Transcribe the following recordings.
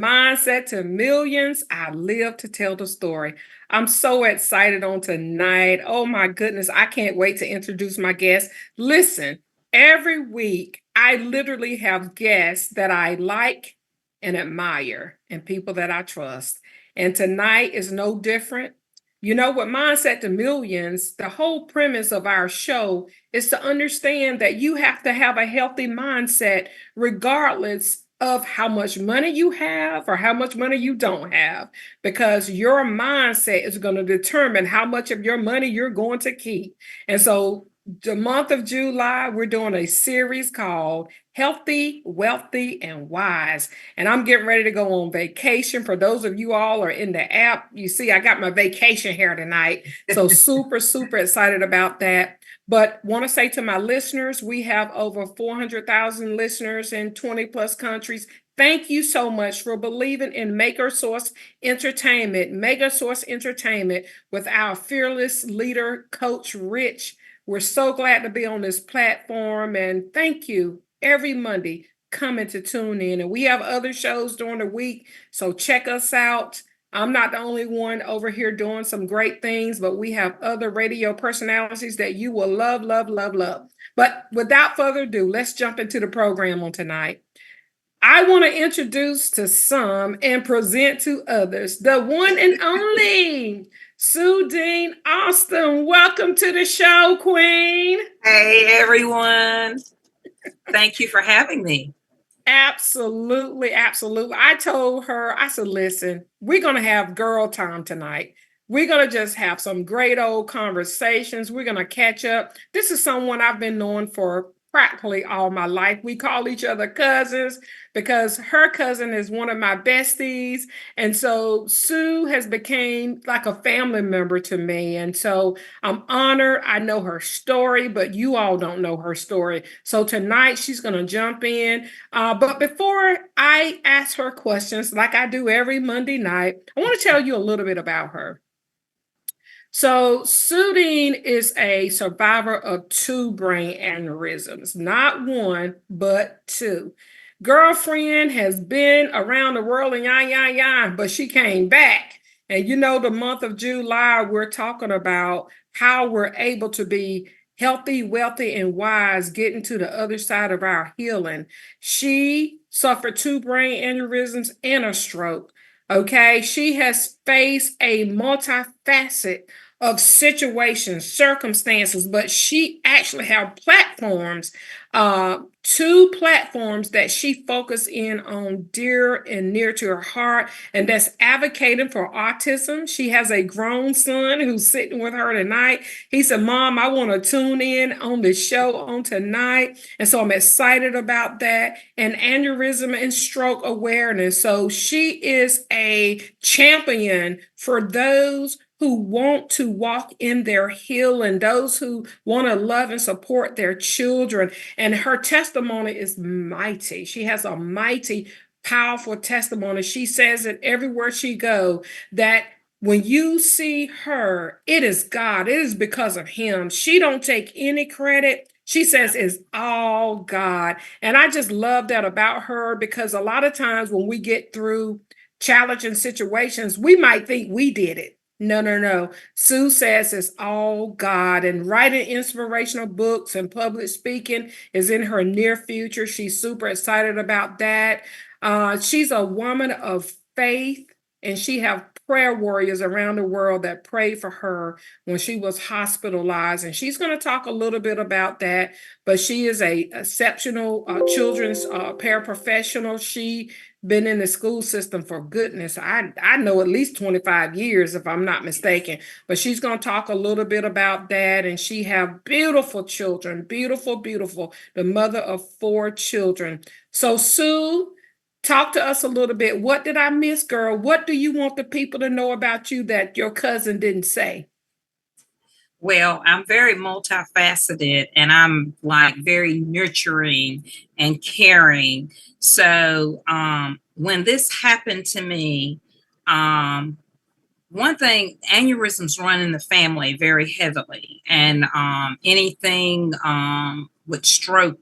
Mindset to millions. I live to tell the story. I'm so excited on tonight. Oh my goodness. I can't wait to introduce my guest. Listen, every week I literally have guests that I like and admire and people that I trust. And tonight is no different. You know, with Mindset to Millions, the whole premise of our show is to understand that you have to have a healthy mindset regardless of how much money you have or how much money you don't have, because your mindset is going to determine how much of your money you're going to keep. And so, the month of July, we're doing a series called Healthy, Wealthy, and Wise. And I'm getting ready to go on vacation. For those of you all are in the app, you see, I got my vacation hair tonight. So, super excited about that. But want to say to my listeners, we have over 400,000 listeners in 20 plus countries. Thank you so much for believing in Source Entertainment with our fearless leader, Coach Rich. We're so glad to be on this platform, and thank you every Monday coming to tune in. And we have other shows during the week, so check us out. I'm not the only one over here doing some great things, but we have other radio personalities that you will love, love, love, love. But without further ado, let's jump into the program on tonight. I want to introduce to some and present to others the one and only Sudine Austin. Welcome to the show, Queen. Hey, everyone. Thank you for having me. Absolutely. I told her, I said, listen, we're going to have girl time tonight. We're going to just have some great old conversations. We're going to catch up. This is someone I've been knowing for practically all my life. We call each other cousins because her cousin is one of my besties. And so Sue has become like a family member to me. And so I'm honored. I know her story, but you all don't know her story. So tonight she's going to jump in. But before I ask her questions, like I do every Monday night, I want to tell you a little bit about her. So, Sudine is a survivor of 2 brain aneurysms, not one, but 2. Girlfriend has been around the world and but she came back. And you know, the month of July, we're talking about how we're able to be healthy, wealthy, and wise, getting to the other side of our healing. She suffered 2 brain aneurysms and a stroke. Okay, she has faced a multifaceted of situations, circumstances, but she actually have platforms, 2 platforms that she focus in on dear and near to her heart, and that's advocating for autism. She has a grown son who's sitting with her tonight. He said, Mom, I want to tune in on the show on tonight. And so I'm excited about that. And aneurysm and stroke awareness. So she is a champion for those who want to walk in their healing, those who want to love and support their children. And her testimony is mighty. She has a mighty, powerful testimony. She says it everywhere she goes that when you see her, it is God. It is because of him. She don't take any credit. She says it's all God. And I just love that about her, because a lot of times when we get through challenging situations, we might think we did it. No. Sue says it's all God, and writing inspirational books and public speaking is in her near future. She's super excited about that. She's a woman of faith, and she have prayer warriors around the world that prayed for her when she was hospitalized. And she's going to talk a little bit about that, but she is a exceptional children's paraprofessional. She been in the school system for goodness, I know at least 25 years, if I'm not mistaken. But she's going to talk a little bit about that. And she have beautiful children, beautiful, the mother of 4 children. So Sue, talk to us a little bit. What did I miss, girl? What do you want the people to know about you that your cousin didn't say? Well, I'm very multifaceted and I'm like very nurturing and caring. So when this happened to me, one thing, aneurysms run in the family very heavily, and anything with stroke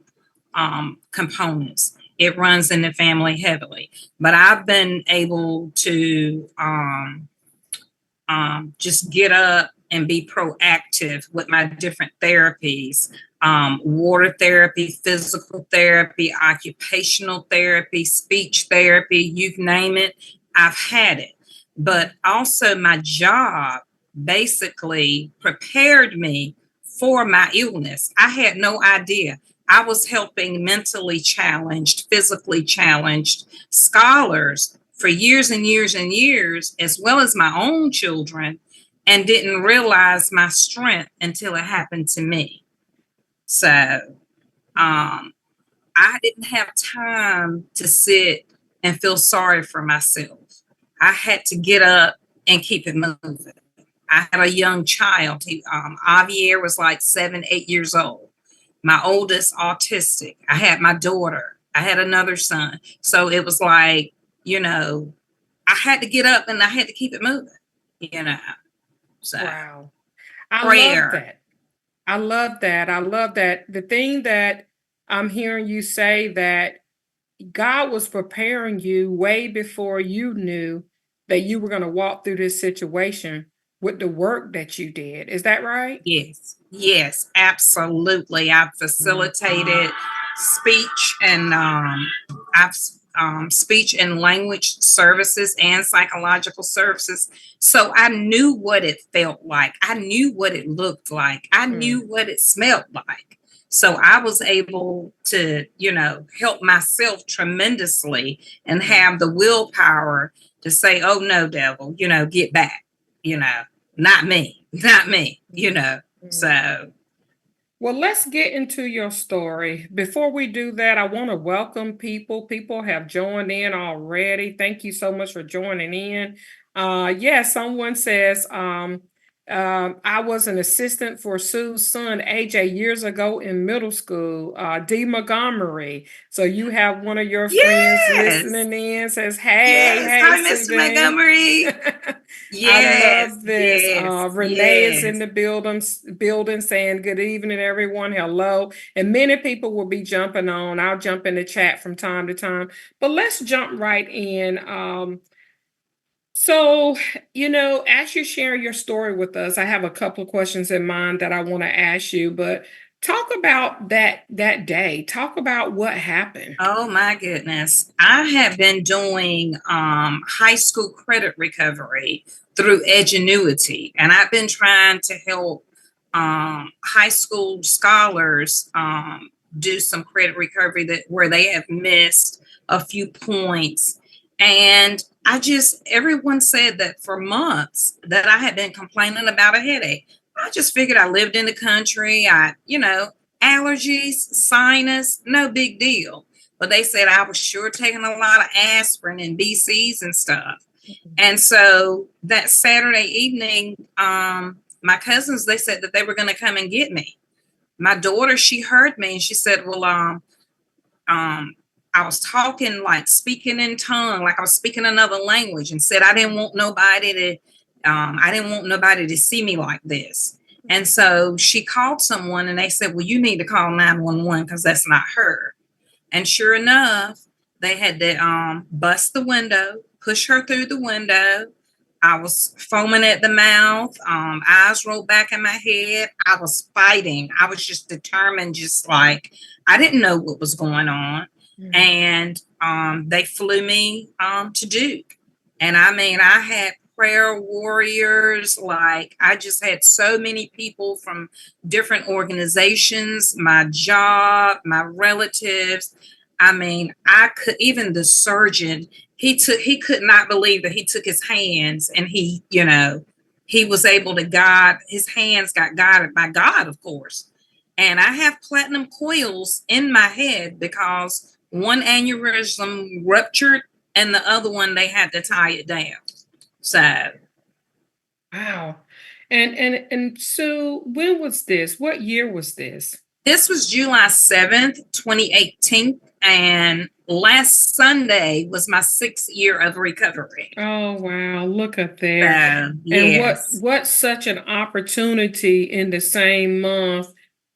components. it runs in the family heavily. But I've been able to just get up and be proactive with my different therapies, water therapy, physical therapy, occupational therapy, speech therapy, you name it, I've had it. But also my job basically prepared me for my illness. I had no idea. I was helping mentally challenged, physically challenged scholars for years and years and years, as well as my own children, and didn't realize my strength until it happened to me. So I didn't have time to sit and feel sorry for myself. I had to get up and keep it moving. I had a young child. Javier was like 7, 8 years old. My oldest autistic. I had my daughter. I had another son. So it was like, I had to get up and I had to keep it moving, So Wow. I love prayer. that. I love that. I love that. The thing that I'm hearing you say, that God was preparing you way before you knew that you were going to walk through this situation with the work that you did. Is that right? Yes, absolutely. I've facilitated speech and I've speech and language services and psychological services. So I knew what it felt like. I knew what it looked like. I knew what it smelled like. So I was able to, help myself tremendously and have the willpower to say, oh no, devil, get back, not me, not me, So Well, let's get into your story. Before we do that, I want to welcome people. People have joined in already. Thank you so much for joining in. Someone says, I was an assistant for Sue's son, AJ, years ago in middle school, D. Montgomery. So you have one of your friends yes, listening in, says, hey, yes. hey, Hi, Mr. Sudine. Montgomery. I Yes, love this. yes, Renee is in yes. the building saying good evening, everyone. Hello. And many people will be jumping on. I'll jump in the chat from time to time. But let's jump right in. So, as you share your story with us, I have a couple of questions in mind that I want to ask you, but talk about that day. Talk about what happened. Oh my goodness. I have been doing high school credit recovery through Edgenuity, and I've been trying to help high school scholars do some credit recovery where they have missed a few points. And everyone said that for months that I had been complaining about a headache. I just figured I lived in the country. Allergies, sinus, no big deal. But they said I was sure taking a lot of aspirin and BCs and stuff. And so that Saturday evening, my cousins, they said that they were going to come and get me. My daughter, she heard me and she said, well, I was talking, like speaking in tongue, like I was speaking another language, and said I didn't want nobody to see me like this. And so she called someone and they said, well, you need to call 911 because that's not her. And sure enough, they had to bust the window, push her through the window. I was foaming at the mouth, eyes rolled back in my head. I was fighting. I was just determined, just like I didn't know what was going on. And they flew me to Duke. And I mean, I had prayer warriors. Like, I just had so many people from different organizations, my job, my relatives. I mean, even the surgeon, he could not believe that he took his hands and he was able to his hands got guided by God, of course. And I have platinum coils in my head because one aneurysm ruptured and the other one, they had to tie it down. So. Wow. And Sue, when was this? What year was this? This was July 7th, 2018. And last Sunday was my 6th year of recovery. Oh, wow. Look up there. Yes. And what such an opportunity in the same month,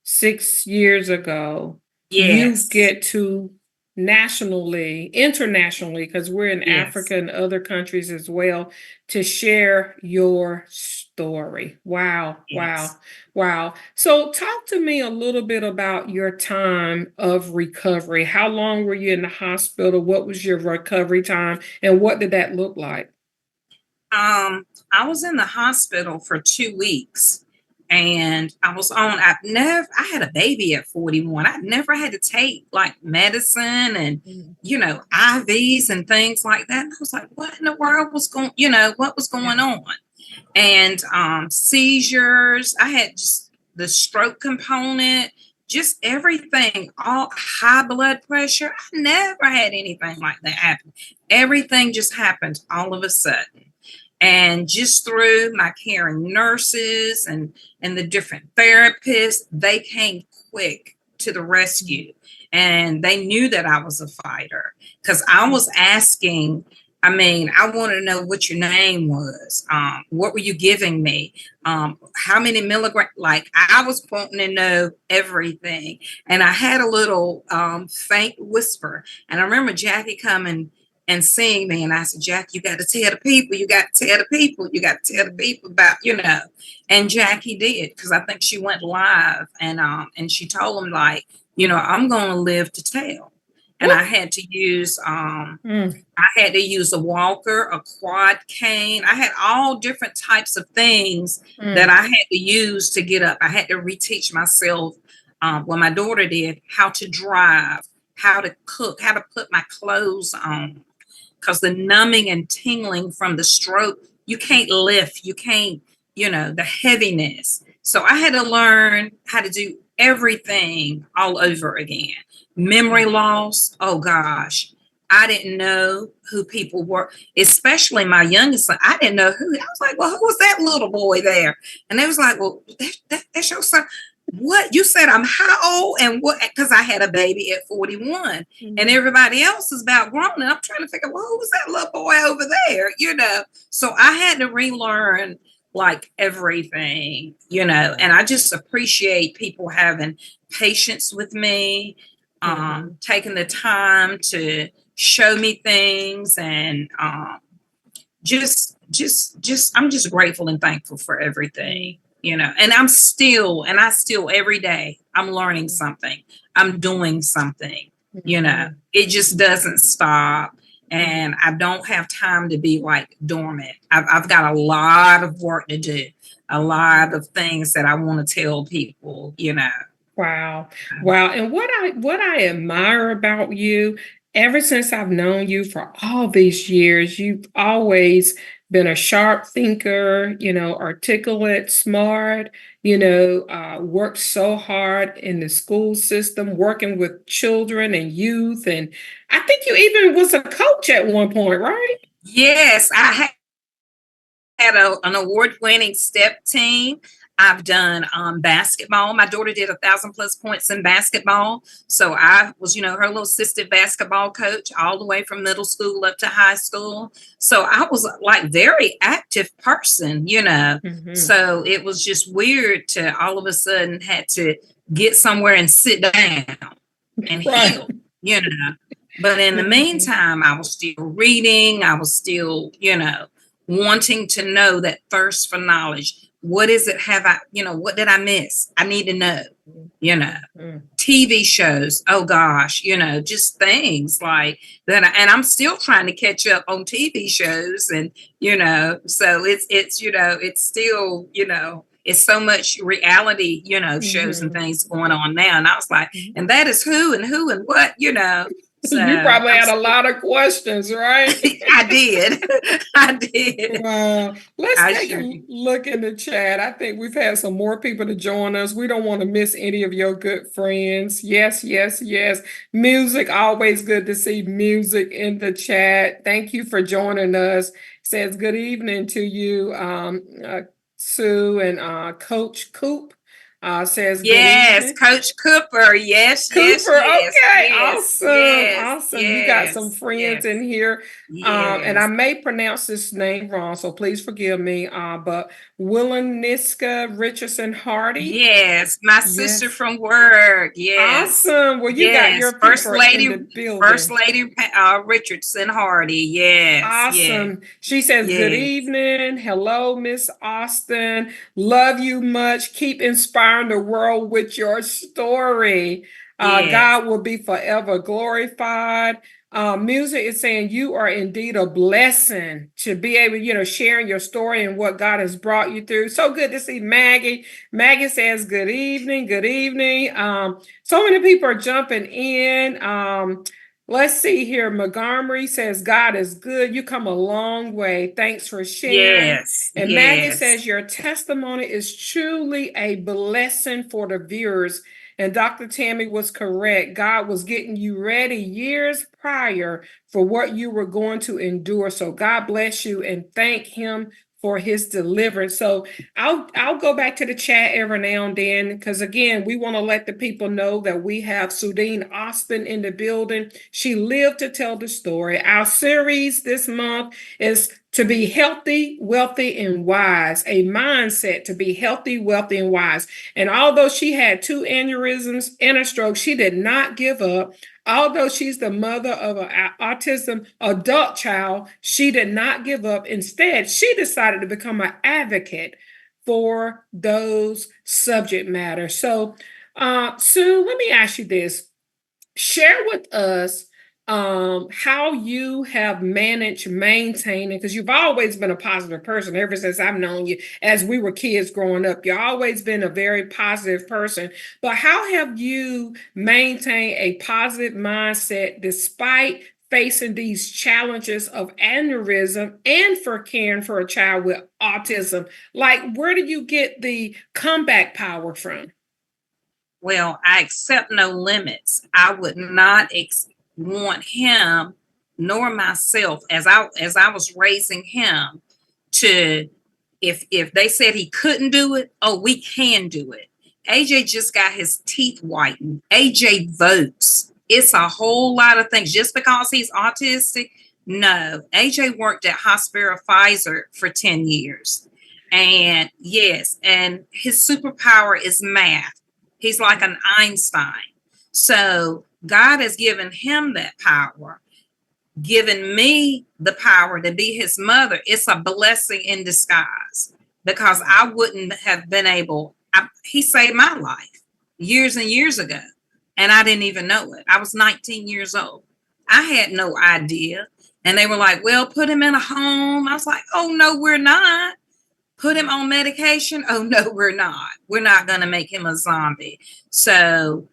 6 years ago. Yes. You get to nationally, internationally, because we're in Yes. Africa and other countries as well, to share your story. Wow, Yes. wow, wow. So, talk to me a little bit about your time of recovery. How long were you in the hospital? What was your recovery time? And what did that look like? I was in the hospital for 2 weeks and I had a baby at 41. I never had to take like medicine and, Mm. IVs and things like that. And I was like, what in the world was what was Yeah. going on? And seizures. I had just the stroke component, just everything, all high blood pressure. I never had anything like that happen. Everything just happened all of a sudden. And just through my caring nurses and the different therapists, they came quick to the Mm. rescue. And they knew that I was a fighter because I was asking. I mean, I wanted to know what your name was. What were you giving me? How many milligrams? Like, I was wanting to know everything. And I had a little faint whisper. And I remember Jackie coming and seeing me. And I said, Jackie, you got to tell the people, you got to tell the people, you got to tell the people about, And Jackie did, because I think she went live and she told them, like, I'm gonna live to tell. And Woo! I had to use a walker, a quad cane. I had all different types of things that Mm. I had to use to get up. I had to reteach myself, well, my daughter did, how to drive, how to cook, how to put my clothes on, because the numbing and tingling from the stroke, you can't lift, you can't, the heaviness. So I had to learn how to do everything all over again. Memory loss, oh gosh. I didn't know who people were, especially my youngest son. I didn't know who. I was like, well, who was that little boy there? And they was like, well, that's your son. What? You said I'm how old and what? Because I had a baby at 41 and Mm. everybody else is about grown. And I'm trying to figure, well, who was that little boy over there? So I had to relearn like everything, and I just appreciate people having patience with me, Mhm. taking the time to show me things and I'm just grateful and thankful for Mm. everything, and I still every day I'm learning something, I'm doing something, Mhm. it just doesn't stop. Mhm. And I don't have time to be like dormant. I've got a lot of work to do, a lot of things that I want to tell people. Wow. Wow. And what I admire about you, ever since I've known you for all these years, you've always been a sharp thinker, articulate, smart, worked so hard in the school system, working with children and youth. And I think you even was a coach at one point, right? Yes, had an award-winning step team. I've done basketball. My daughter did 1,000+ points in basketball, so I was, her little assistant basketball coach all the way from middle school up to high school. So I was like very active person. Hmm. So it was just weird to all of a sudden had to get somewhere and sit down and Right. heal. You know, but in the Mhm. meantime, I was still reading. I was still, wanting to know that thirst for knowledge. What is it? What did I miss? I need to know, you know, Mhm. TV shows. Oh gosh, just things like that. And I'm still trying to catch up on TV shows. And, so it's still, it's so much reality, shows and Mhm. things going on now. And I was like, Mhm. and that is who and what. So You probably I'm had a still, lot of questions, right? I did. I did. Wow. Let's I take sure a did. look in the chat. I think we've had some more people to join us. We don't want to miss any of your good friends. Yes, yes, yes. Music, always good to see music in the chat. Thank you for joining us. Says good evening to you, Sue and Coach Coop. Says good Yes, evening. Coach Cooper. Yes, yes, Cooper, yes, okay, yes, awesome, yes, awesome. You got some yes, friends in yes, here, and I yes, may pronounce this name wrong, so please forgive me. But Willeniska Richardson Hardy, yes. My sister yes, from work. Yes, awesome. Well, you got yes. your people in the First building. Lady Richardson Hardy. Yes, yes, Awesome. She says, good yes, evening. Hello, Miss Austin. Love you much. Keep inspiring the world with your story. yes, God will be forever glorified. Music is saying you are indeed a blessing to be able, sharing your story and what God has brought you through. So good to see Maggie. Maggie says, good evening. Good evening. So many people are jumping in. Let's see here. Montgomery says, God is good. You come a long way. Thanks for sharing. yes, And Maggie yes, says, your testimony is truly a blessing for the viewers. And Dr. Tammie was correct. God was getting you ready years prior for what you were going to endure. So God bless you and thank Him for His deliverance. So I'll go back to the chat every now and then because again, we want to let the people know that we have Sudine Austin in the building. She lived to tell the story. Our series this month is to be healthy, wealthy, and wise, a mindset to be healthy, wealthy, and wise. And although she had 2 aneurysms and a stroke, she did not give up. Although she's the mother of an autism adult child, she did not give up. Instead, she decided to become an advocate for those subject matter. So, Sue, let me ask you this. Share with us how you have managed maintaining, because you've always been a positive person ever since I've known you as we were kids growing up. You've always been a very positive person. But how have you maintained a positive mindset despite facing these challenges of aneurysm and for caring for a child with autism? Like, where do you get the comeback power from? Well, I accept no limits. I would not want him nor myself as I was raising him to if they said he couldn't do it, oh, we can do it. AJ just got his teeth whitened. AJ votes. It's a whole lot of things. Just because he's autistic, no. AJ worked at Hospital Pfizer for 10 years. And yes, and his superpower is math. He's like an Einstein. So God has given him that power, given me the power to be his mother. It's a blessing in disguise because I wouldn't have been able. He saved my life years and years ago, and I didn't even know it. I was 19 years old. I had no idea. And they were like, well, put him in a home. I was like, oh, no, we're not. Put him on medication. Oh, no, we're not. We're not going to make him a zombie. So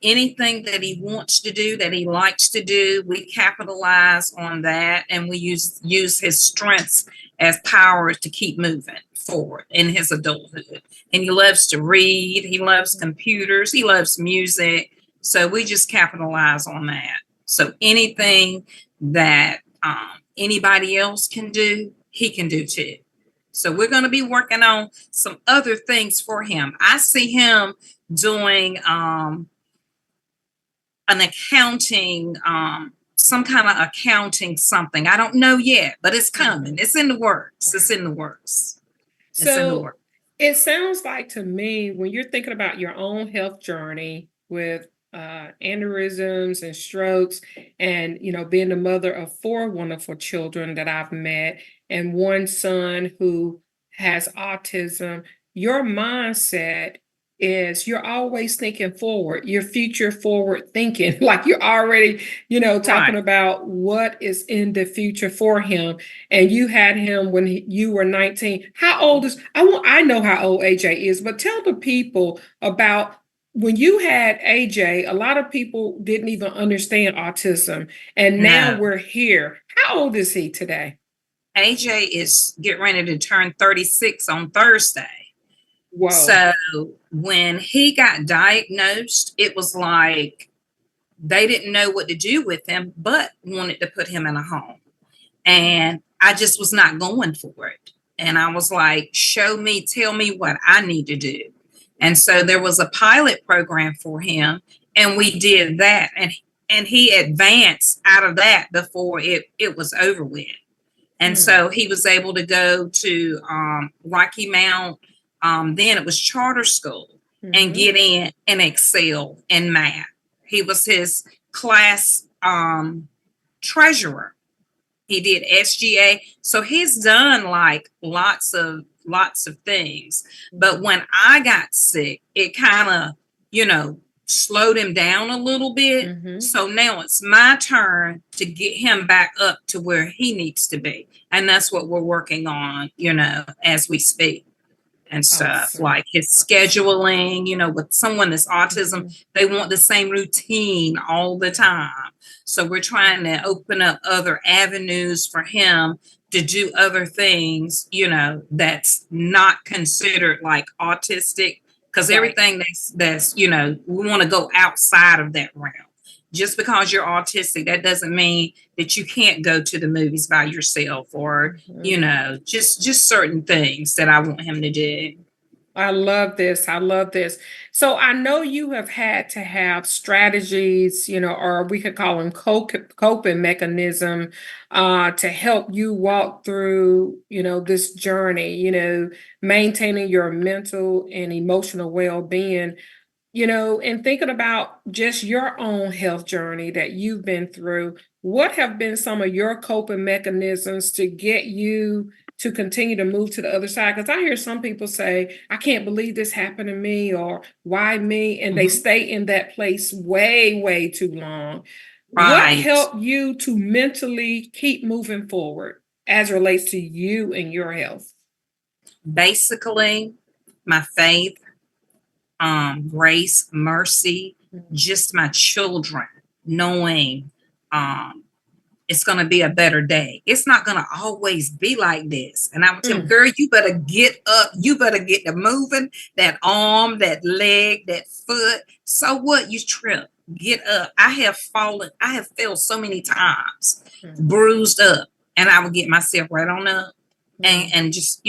anything that he wants to do, that he likes to do, we capitalize on that, and we use his strengths as powers to keep moving forward in his adulthood. And he loves to read. He loves computers. He loves music. So we just capitalize on that. So anything that anybody else can do, he can do too. So we're going to be working on some other things for him. I see him doing an accounting, some kind of accounting something. I don't know yet, but it's coming. It's in the works. It's in the works. It's in the So works. it sounds like to me, when you're thinking about your own health journey with aneurysms and strokes, and being the mother of 4 wonderful children that I've met, and one son who has autism, your mindset is you're always thinking forward, your future forward thinking, like you're already, talking Right. about what is in the future for him. And you had him when you were 19. How old is I know how old AJ is, but tell the people about when you had AJ. A lot of people didn't even understand autism, and now No. we're here. How old is he today? AJ is getting ready to turn 36 on Thursday. Whoa. So when he got diagnosed, it was like they didn't know what to do with him, but wanted to put him in a home. And I just was not going for it. And I was like, show me, tell me what I need to do. And so there was a pilot program for him, and we did that. And he advanced out of that before it was over with. And so he was able to go to Rocky Mount, then it was charter school, and get in and excel in math. He was his class treasurer. He did SGA. So he's done like lots of things. But when I got sick, it kind of, slowed him down a little bit. So now it's my turn to get him back up to where he needs to be. And that's what we're working on, as we speak and stuff. Awesome. Like his scheduling, with someone that's autism, they want the same routine all the time. So we're trying to open up other avenues for him to do other things, that's not considered like autistic. Because everything that's we want to go outside of that realm. Just because you're autistic, that doesn't mean that you can't go to the movies by yourself or, just certain things that I want him to do. I love this. I love this. So I know you have had to have strategies, or we could call them coping mechanism to help you walk through, this journey, maintaining your mental and emotional well-being, and thinking about just your own health journey that you've been through. What have been some of your coping mechanisms to get you to continue to move to the other side? Because I hear some people say, I can't believe this happened to me, or why me? And they stay in that place way, way too long. What helped you to mentally keep moving forward as it relates to you and your health? Basically, my faith, grace, mercy, just my children, knowing it's going to be a better day. It's not going to always be like this. And I would tell them, girl, you better get up. You better get to moving, that arm, that leg, that foot. So what? You trip. Get up. I have fallen. I have fell so many times, bruised up, and I would get myself right on up and just,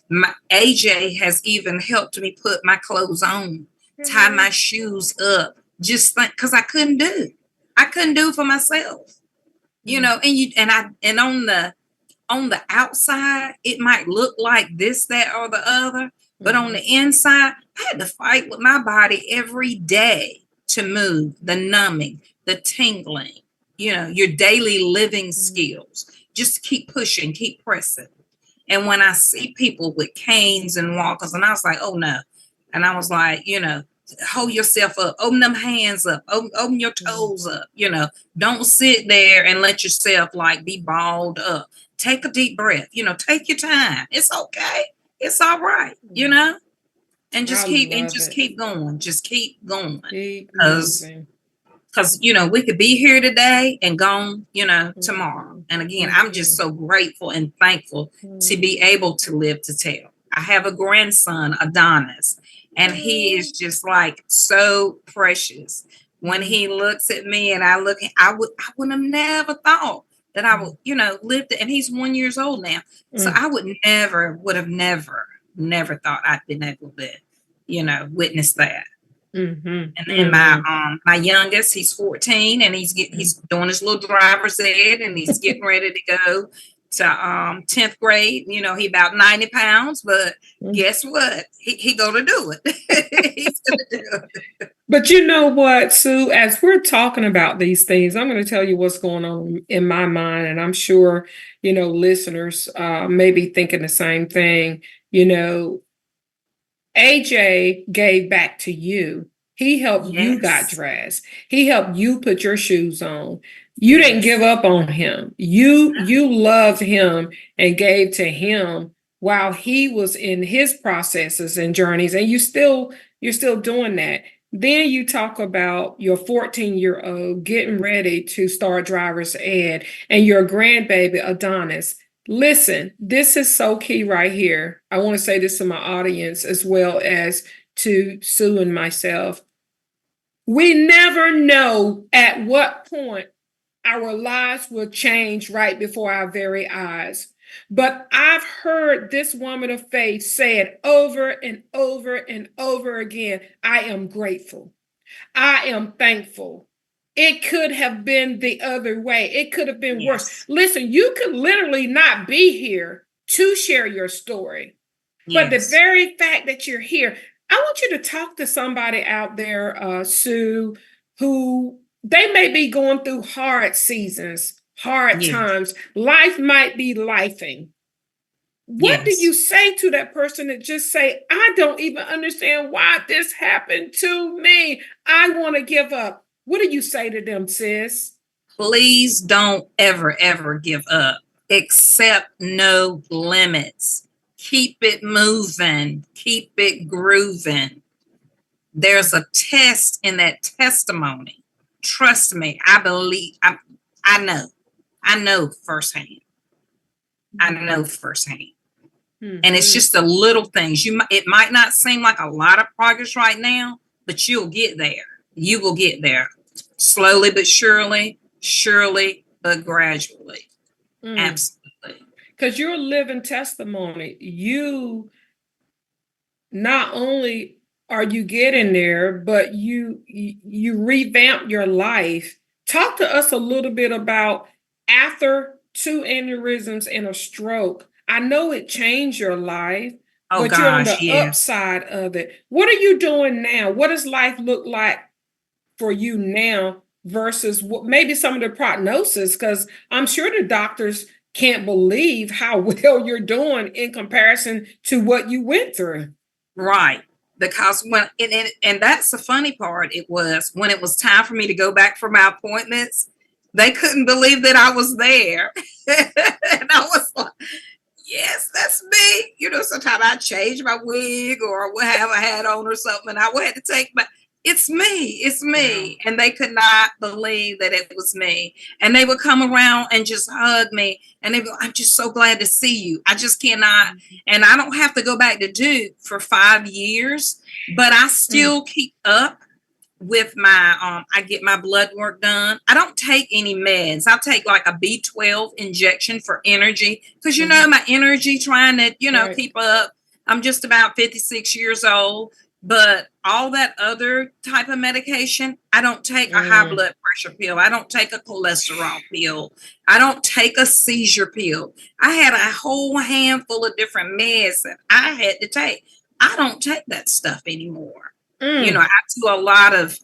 my AJ has even helped me put my clothes on, tie my shoes up, just because I couldn't do it for myself. And on the outside, it might look like this, that, or the other, but on the inside, I had to fight with my body every day to move, the numbing, the tingling, your daily living skills. Just keep pushing, keep pressing. And when I see people with canes and walkers, and I was like, oh no. And I was like, hold yourself up, open them hands up, open your toes up, don't sit there and let yourself like be balled up. Take a deep breath, take your time. It's okay. It's all right, and just keep going. Just keep going. Because we could be here today and gone, tomorrow. And again, I'm just so grateful and thankful to be able to live to tell. I have a grandson, Adonis, and he is just like so precious. When he looks at me and I would have never thought that I would, live and he's 1 year old now. So I would have never thought I'd been able to, witness that. And then my youngest, he's 14, and he's doing his little driver's ed, and he's getting ready to go to 10th grade. He about 90 pounds, but guess what? He gonna do it. He's gonna do it. But you know what, Sue, as we're talking about these things, I'm going to tell you what's going on in my mind. And I'm sure, listeners may be thinking the same thing. AJ gave back to you. He helped you got dressed. He helped you put your shoes on. You didn't give up on him. You loved him and gave to him while he was in his processes and journeys. And you're still doing that. Then you talk about your 14-year-old getting ready to start driver's ed and your grandbaby, Adonis. Listen, this is so key right here. I want to say this to my audience as well as to Sue and myself. We never know at what point our lives will change right before our very eyes. But I've heard this woman of faith say it over and over and over again. I am grateful. I am thankful. It could have been the other way. It could have been worse. Yes. Listen, you could literally not be here to share your story. But the Yes. very fact that you're here, I want you to talk to somebody out there, Sue, who they may be going through hard seasons, hard Yes. times. Life might be lifing. What do Yes. you say to that person that just say, I don't even understand why this happened to me. I want to give up. What do you say to them, sis? Please don't ever, ever give up. Accept no limits. Keep it moving. Keep it grooving. There's a test in that testimony. Trust me, I believe, I know. I know firsthand. I know firsthand. Mm-hmm. And it's just the little things. It might not seem like a lot of progress right now, but you'll get there. You will get there. Slowly but surely, surely but gradually. Absolutely. Because you're a living testimony. You not only are you getting there, but you revamp your life. Talk to us a little bit about after 2 aneurysms and a stroke. I know it changed your life, Oh but you're on gosh, the yes. upside of it. What are you doing now? What does life look like for you now versus what maybe some of the prognosis? Because I'm sure the doctors can't believe how well you're doing in comparison to what you went through. Right. Because and that's the funny part, it was when it was time for me to go back for my appointments, they couldn't believe that I was there. And I was like, yes, that's me. You know, sometimes I change my wig or what have I had on or something, and I would have to take my, it's me. Wow. And they could not believe that it was me. And they would come around and just hug me. And they'd be like, I'm just so glad to see you. I just cannot. And I don't have to go back to Duke for 5 years, but I still keep up with my, I get my blood work done. I don't take any meds. I take like a B12 injection for energy because, you know, my energy trying to, you know, keep up. I'm just about 56 years old. But all that other type of medication, I don't take a high blood pressure pill. I don't take a cholesterol pill. I don't take a seizure pill. I had a whole handful of different meds that I had to take. I don't take that stuff anymore. You know, I do a lot of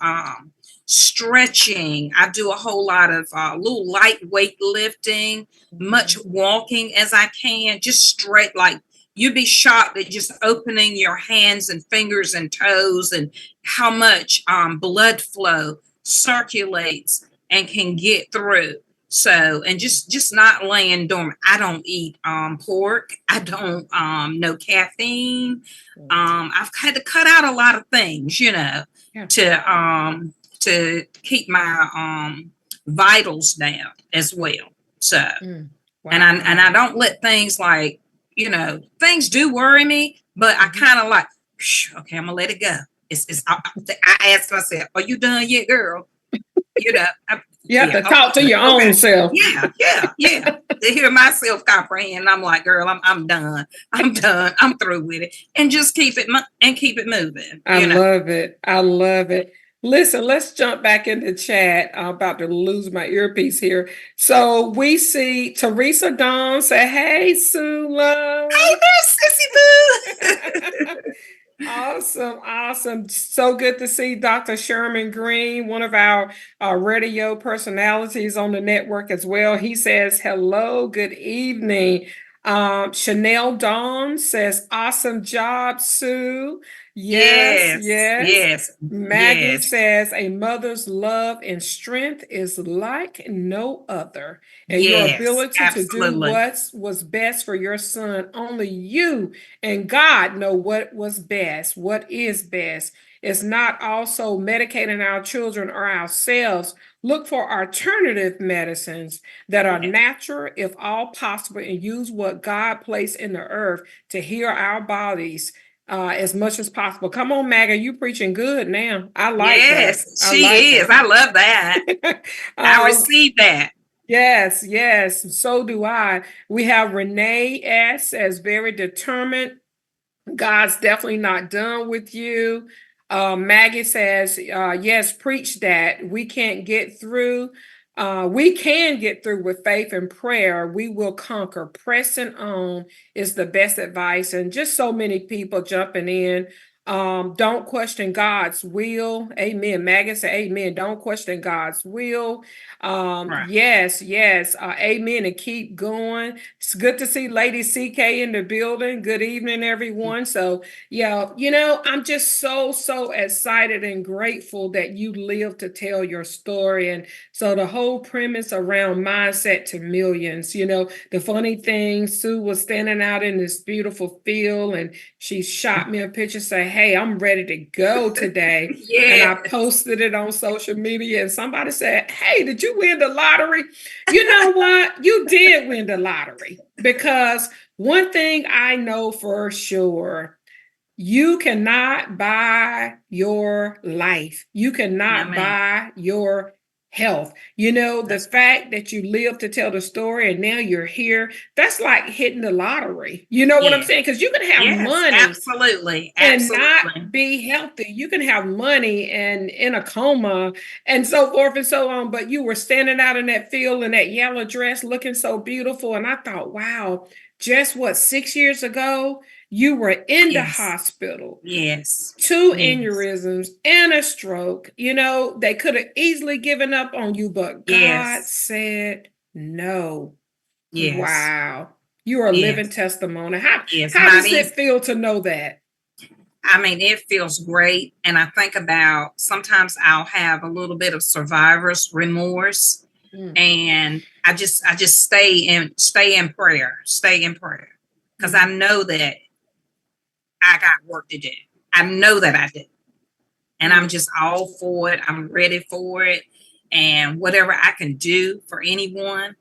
stretching. I do a whole lot of little lightweight lifting, much walking as I can, just straight, like, you'd be shocked at just opening your hands and fingers and toes and how much blood flow circulates and can get through. So, and just not laying dormant. I don't eat pork. I don't no caffeine. I've had to cut out a lot of things, you know, to keep my vitals down as well. So, and I don't let things like, you know, things do worry me, but I kind of like, okay, I'm gonna let it go. I ask myself, are you done yet, girl? You know, you have to talk to your own self. Yeah. To hear myself comprehend, I'm like, girl, I'm done. I'm through with it, and just keep it moving. I love it. Listen, let's jump back into chat. I'm about to lose my earpiece here. So we see Teresa Dawn say, hey, Sue Love. Hey there, Sissy Boo. Awesome. So good to see Dr. Sherman Green, one of our radio personalities on the network as well. He says, hello, good evening. Chanel Dawn says, awesome job, Sue. Yes. Maggie says, a mother's love and strength is like no other. And your ability to do what was best for your son, only you and God know what was best, what is best. It's not also medicating our children or ourselves. Look for alternative medicines that are natural, if all possible, and use what God placed in the earth to heal our bodies as much as possible. Come on, Maggie, you preaching good now. I like that. Yes, she is. I love that. I receive that. Yes, yes. So do I. We have Renee S. as very determined. God's definitely not done with you. Maggie says, yes, preach that. We can't get through. We can get through with faith and prayer. We will conquer. Pressing on is the best advice. And just so many people jumping in. Don't question God's will. Amen. Maggie said, amen. Don't question God's will. Right. Yes, yes. Amen. And keep going. It's good to see Lady CK in the building. Good evening, everyone. So, yeah, I'm just so excited and grateful that you live to tell your story. And so the whole premise around mindset to millions, the funny thing, Sue was standing out in this beautiful field and she shot me a picture, say, hey, I'm ready to go today. And I Yes. posted it on social media and somebody said, hey, did you win the lottery? You know what? You did win the lottery because one thing I know for sure, you cannot buy your life. You No, cannot ma'am. buy your health. The That's fact that you live to tell the story and now you're here, that's like hitting the lottery. You know what I'm yes. saying? Because you can have Yes, money absolutely. and not Absolutely. be healthy. You can have money and in a coma and so forth and so on. But you were standing out in that field in that yellow dress looking so beautiful. And I thought, wow, just what, 6 years ago, you were in the Yes. hospital, Yes. two Yes. aneurysms and a stroke. They could have easily given up on you, but God Yes. said no. Yes. Wow. You are a living Yes. testimony. How, Yes. how Not does easy. it feel to know that? I mean, it feels great. And I think about sometimes I'll have a little bit of survivor's remorse. Mm. And I just stay in prayer. Stay in prayer. Because I know that I got work to do. I know that I do. And I'm Mm. just all for it. I'm ready for it. And whatever I can do for anyone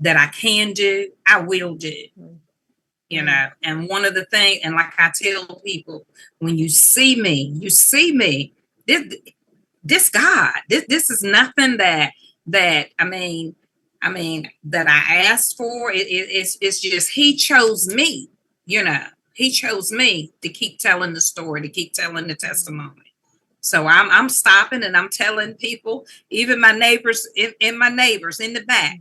that I can do, I will do. Mm. And one of the things, and like I tell people, when you see me, this God, this is nothing that that I asked for. It's just He chose me. He chose me to keep telling the story, to keep telling the testimony. So I'm stopping and I'm telling people, even my neighbors in my neighbors in the back,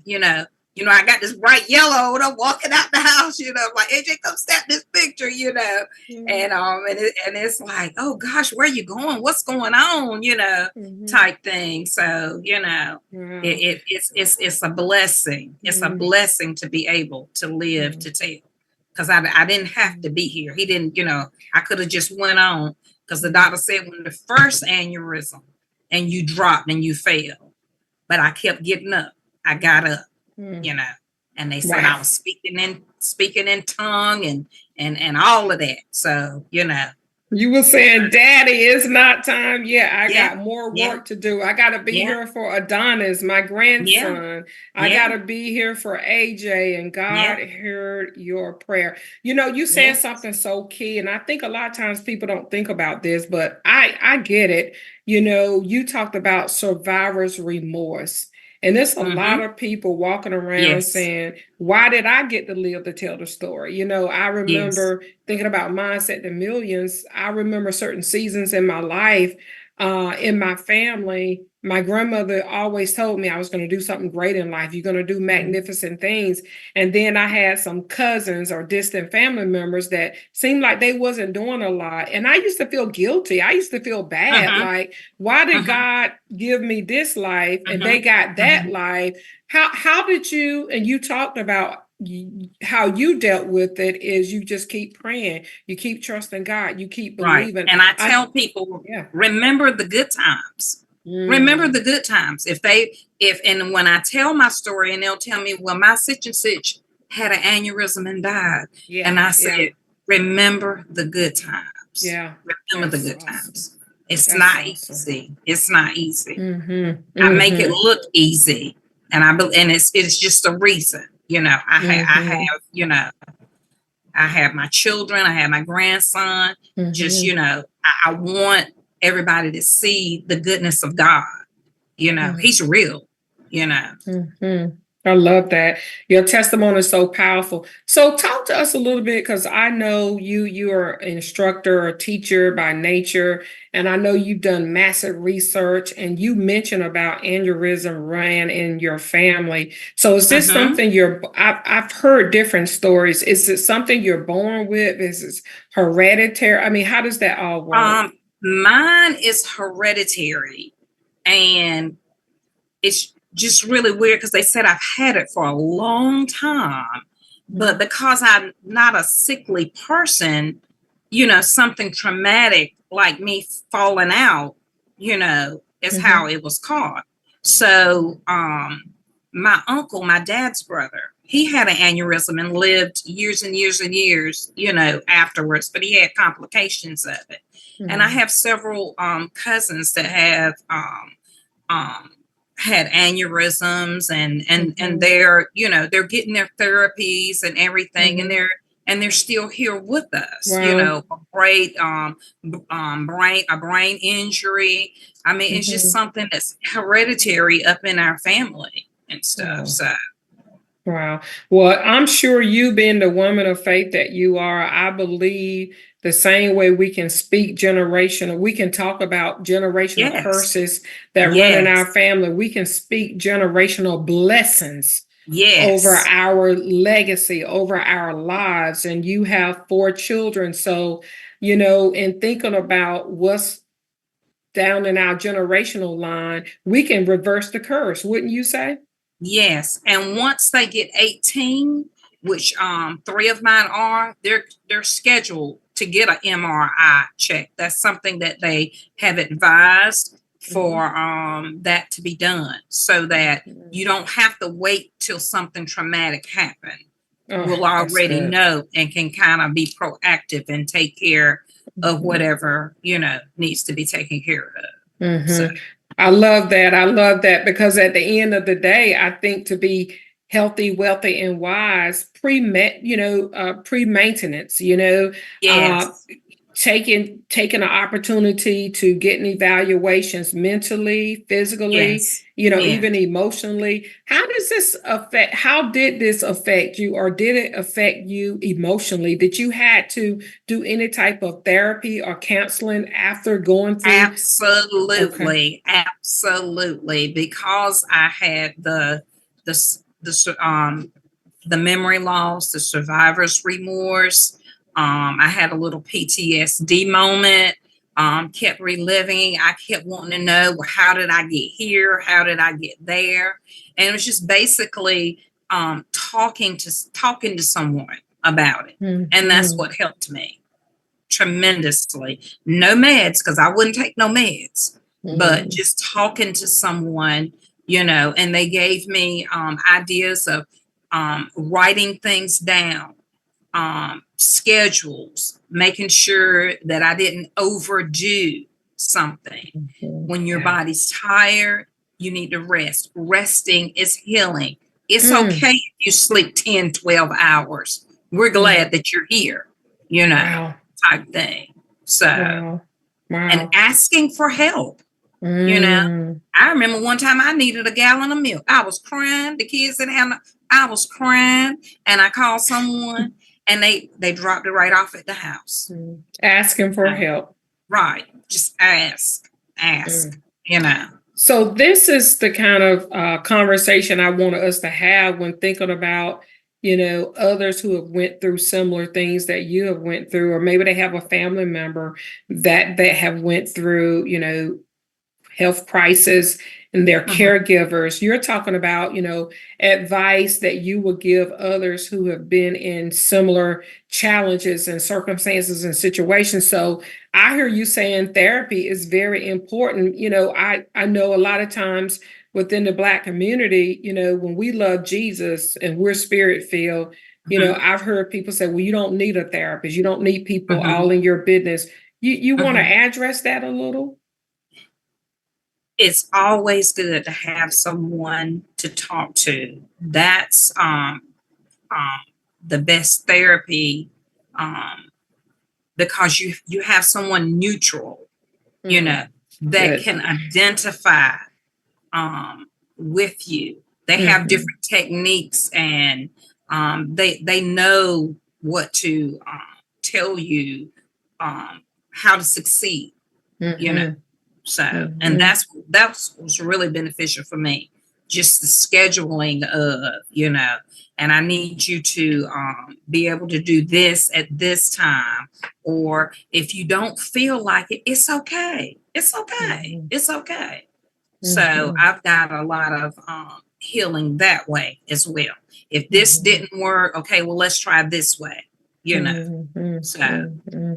I got this bright yellow and I'm walking out the house, like AJ, come snap this picture, Mm. and it's like, oh gosh, where are you going? What's going on? Mhm. Type thing. So, Wow. it's a blessing. It's a Mm. blessing to be able to live Mm. to tell. Because I didn't have to Mm. be here. He didn't, I could have just went on because the Mm. doctor said when the first aneurysm and you dropped and you fell, but I kept getting up. I got up, Mm. you know, and they said I Wow. was speaking in tongue and all of that. So, You were saying, Daddy, it's not time yet. I yeah, got more yeah, work to do. I got to be yeah, here for Adonis, my yeah, grandson. I got yeah, to be here for AJ, and God yeah, heard your prayer. You yeah. said something so key, and I think a lot of times people don't think about this, but I get it. You talked about survivor's remorse. And there's a lot Mm-hmm. of people walking around Yes, saying, why did I get to live to tell the story? I yes. remember thinking about mindset to millions. I remember certain seasons in my life, in my family. My grandmother always told me I was going to do something great in life. You're going to do Mm-hmm. magnificent things. And then I had some cousins or distant family members that seemed like they wasn't doing a lot. And I used to feel guilty. I used to feel bad. Mm-hmm. Like, why did Mm-hmm. God give me this life and they Mm-hmm. got that Mm-hmm. life? How did you, and you talked about how you dealt with it, is you just keep praying, you keep trusting God, you keep Right. believing. And I I tell people, Yeah. remember the good times. Remember Mm. the good times. And when I tell my story and they'll tell me, well, my such and such had an aneurysm and died. Yeah, And I yeah, said, remember the good times. yeah. Remember the That's good awesome. times. It's That's not awesome. easy. It's not easy. Mm-hmm. I make it Mm-hmm. look easy. And it's just a reason. Mm-hmm. I have my children, I have my grandson. Just, Mm-hmm. I want everybody to see the goodness of God. He's real, you know. Mm-hmm. I love that. Your testimony is so powerful. So talk to us a little bit because I know you are an instructor or teacher by nature, and I know you've done massive research and you mentioned about aneurysm ran in your family. So is this Mm-hmm. something I've heard different stories. Is it something you're born with? Is it hereditary? I mean, how does that all work? Mine is hereditary, and it's just really weird because they said I've had it for a long time, but because I'm not a sickly person, something traumatic like me falling out, is Mm-hmm. how it was caught. So, my uncle, my dad's brother, he had an aneurysm and lived years and years and years, afterwards, but he had complications of it. And I Mm-hmm. have several cousins that have um, had aneurysms, and Mm-hmm. they're getting their therapies and everything, and Mm-hmm. they're still here with us. Wow. A great brain injury. I mean, it's just Mm-hmm. something that's hereditary up in our family and stuff. Wow. So Wow. Well, I'm sure you being the woman of faith that you are, I believe the same way we can speak generational, we can talk about generational yes, curses that run in our yes, family. We can speak generational blessings over yes, our legacy, over our lives. And you have 4 children. So, in thinking about what's down in our generational line, we can reverse the curse, wouldn't you say? yes. And once they get 18, which 3 of mine are, they're scheduled to get an MRI check. That's something that they have advised Mhm. for that to be done, so that Mhm. you don't have to wait till something traumatic happens. Oh, We'll that's already good. know and can kind of be proactive and take care of Mhm. whatever needs to be taken care of. So Hmm. I love that. I love that because at the end of the day, I think to be healthy, wealthy, and wise, pre-maintenance, uh, yes, taking an opportunity to getting evaluations mentally, physically, yes, even yes. emotionally. How did this affect you, or did it affect you emotionally? Did you had to do any type of therapy or counseling after going through? Okay. Absolutely, absolutely. Because I had the memory loss, the survivor's remorse. I had a little PTSD moment. Kept reliving. I kept wanting to know, well, how did I get here? How did I get there? And it was just basically talking to someone about it, and that's Mhm. what helped me tremendously. No meds, because I wouldn't take no meds, but Mhm. just talking to someone, and they gave me ideas of writing things down, schedules, making sure that I didn't overdo something. Mhm. When your Yeah. body's tired, you need to rest. Resting is healing. It's Mm. okay if you sleep 10, 12 hours. We're Mm. glad that you're here, you know, Wow. type thing. So, Wow. and Wow. asking for help, you know. Mm. I remember one time I needed a gallon of milk. I was crying. The kids didn't have no, I was crying, and I called someone, and they dropped it right off at the house. Mm. Asking for help. Right. Just ask, Mm. you know. So this is the kind of conversation I wanted us to have when thinking about, others who have went through similar things that you have went through, or maybe they have a family member that have went through, health crisis and their Mhm. caregivers. You're talking about, advice that you will give others who have been in similar challenges and circumstances and situations. So I hear you saying therapy is very important. I know a lot of times within the Black community, when we love Jesus and we're spirit filled, Mhm. I've heard people say, well, you don't need a therapist. You don't need people all Mhm. in your business. You want to Mhm. address that a little? It's always good to have someone to talk to. That's um, the best therapy, um, because you have someone neutral, you know, Mm, that good. can identify with you, They have different techniques, and they know what to tell you how to succeed. You know, so and that was really beneficial for me. Just the scheduling of, and I need you to be able to do this at this time, or if you don't feel like it, it's okay. It's okay. It's okay. So I've got a lot of healing that way as well. If this didn't work, okay, well, let's try this way, So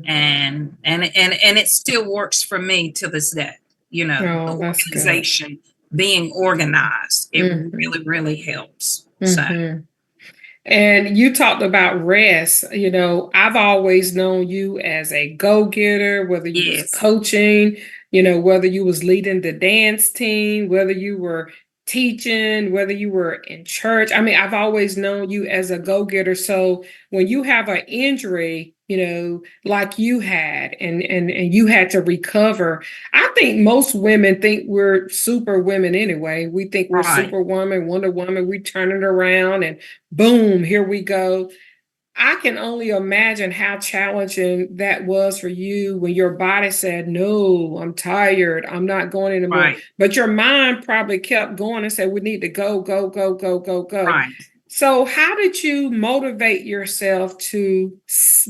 and it still works for me to this day. The organization, being organized, it really, really helps. So. And you talked about rest. I've always known you as a go-getter, whether you was coaching, whether you was leading the dance team, whether you were teaching, whether you were in church. I mean, I've always known you as a go-getter. So when you have an injury, like you had, and you had to recover, I think most women think we're super women anyway. We think we're Superwoman, Wonder Woman. We turn it around and boom, here we go. I can only imagine how challenging that was for you when your body said, no, I'm tired, I'm not going anymore. But your mind probably kept going and said, we need to go, go, go, go, go, go. So how did you motivate yourself to